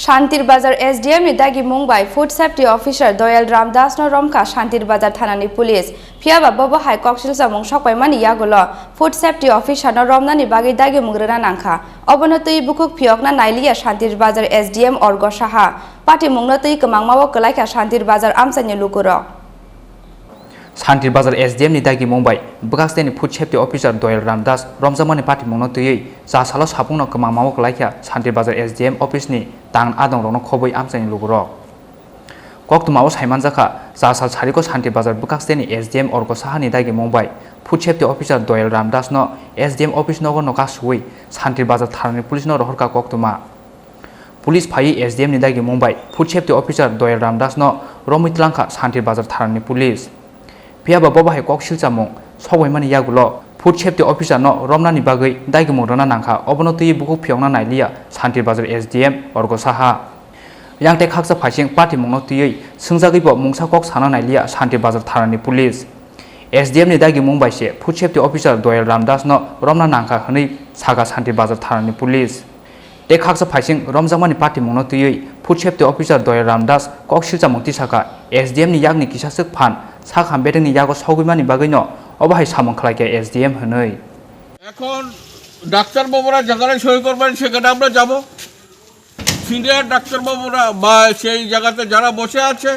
শান্তির Bazar SDM ni dagi Mumbai Food Safety Officer Doyal Ramdas no romka Shantir Bazar থানানি police ফিয়াবা বব হাই ককশিল samung sokpaimani yagulo Food Safety Officer no romnani bagi dagi mungrena nangkha obonotui bukuk phiokna nailiya শান্তির Bazar SDM orgo saha pati mungnatui kemangmawo kelaika শান্তির বাজার amsani lukuro শান্তির Bazar SDM ni dagi Mumbai Bukaksteni Food Safety Officer Doyal Ramdas romjamani pati mungnatui ja salo sapungno kemangmawo kelaika শান্তির Bazar SDM office ni tang adong rono khoboi amsani luguro koktumao saimanjaka ja sal sariko শান্তির বাজার Bukaksteni SDM orgo saha ni dagi Mumbai Food Safety Officer Doyal Ramdas no SDM office nogo no kasui শান্তির বাজার thanani police no rohorka koktuma police phai SDM ni dagi Mumbai Food Safety Officer Doyal Ramdas no romitlangka শান্তির বাজার thanani police piaba bobahe koksil chamung sogoimani yagulo Food Safety Officer no romnani bagui dagi mungrana nangkha obonotui bukuk phiongna nailiya শান্তির Bazar SDM orgo saha yangte khaksa phaising party mungnotui sungjagibo mungsa kok sana nailiya শান্তির বাজার thanani police SDM ni dagi Mumbai se Food Safety Officer Doyal Ramdas no romna nangkha hni saga শান্তির বাজার thanani police te khaksa phaising romjamani party mungnotui Food Safety Officer Doyal Ramdas koksil chamung tisaka SDM ni yakni kisasuk phan সাখাম বেটেনি ইয়াগো সগুইমানি বাগৈনো অবাহাই সামং খালাইকে SDM হনৈ এখন doctor বাবুরা যেখানে সই করবেন সেখানে আমরা যাব সিনিয়র ডাক্তার বাবুরা বা সেই জায়গাতে যারা বসে আছে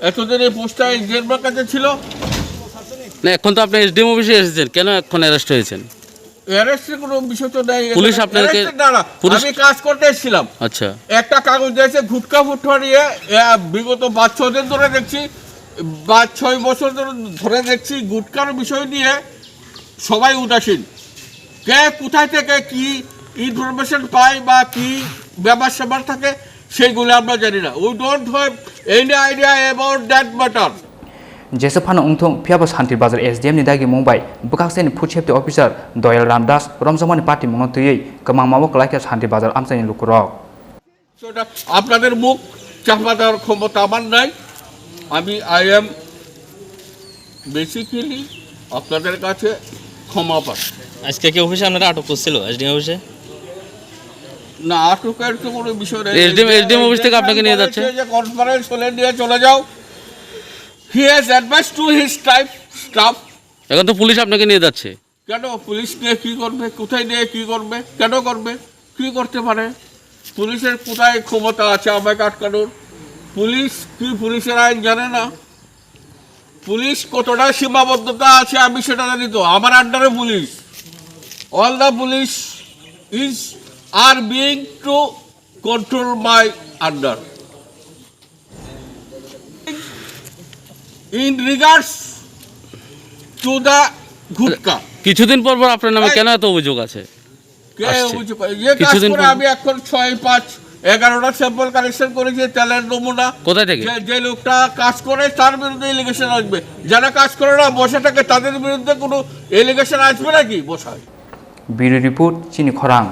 এতদিন এই পোস্টটা SDM এর কাছে ছিল না এখন তো আপনি SDM অফিসে এসেছেন কেন এখন অ্যারেস্ট হয়েছেন অ্যারেস্টের কোনো বিষয় তো নাই পুলিশ আপনাকে আমি কাজ করতে এসেছিলাম আচ্ছা একটা কাগজ দিয়েছে গুটকা ফুটকা নিয়ে বিগত 5-6 দিন ধরে দেখছি 5-6 বছর ধরে দেখছি গুটকার বিষয় নিয়ে সবাই উদাসীন কে কোথায় থেকে কি ইনফরমেশন পায় বা কি ব্যাপার স্যাপার থাকে সেইগুলো আমরা জানি না we don't have any idea about that matter जेसेफानो उंथं फियाबो Shantir Bazar SDM ni dagi Mumbai Bukaksteni Food Safety Officer Doyal Ramdas romjamani party mungnotui kemangmawo kelaika শান্তির বাজার amsani lukurok আপনাদের মুখ চাপা দেওয়ার ক্ষমতা আমার নাই আমি আই এম বেসিক্যালি আপনাদের কাছে ক্ষমা পাই আজকে কি অফিসে আপনারা আটক করছিল SDM অফিসে না আটকের তো কোনো বিষয় নেই SDM অফিস থেকে আপনাকে নিয়ে যাচ্ছে যে কনফারেন্স হলে নিয়ে চলে যাও he has advice to his staff এখন তো পুলিশ আপনাকে নিয়ে যাচ্ছে কেন পুলিশ নিয়ে কী করবে কোথায় নিয়ে কী করবে কেন করবে কী করতে পারে পুলিশের কোথায় ক্ষমতা আছে আমাকে আটকানোর পুলিশ কি পুলিশের আইন জানে না পুলিশ কতটা সীমাবদ্ধতা আছে আমি সেটা জানি তো আমার আন্ডারে police all the police is are being to control my under in regards to the gutka কিছুদিন পর পর আপনার নামে কেন এত অভিযোগ আছে কে অভিযোগ কিছুদিন পরে আমি এখন 6-5-11টা স্যাম্পল কালেকশন করেছি তেলের নমুনা কোথায় থেকে যে লোকটা কাজ করে তার বিরুদ্ধে এলিগেশন আসবে যারা কাজ করে না বসে থাকে তাদের বিরুদ্ধে কোনো এলিগেশন আসবে নাকি বসায় ব্যুরো রিপোর্ট চিনি খরাং।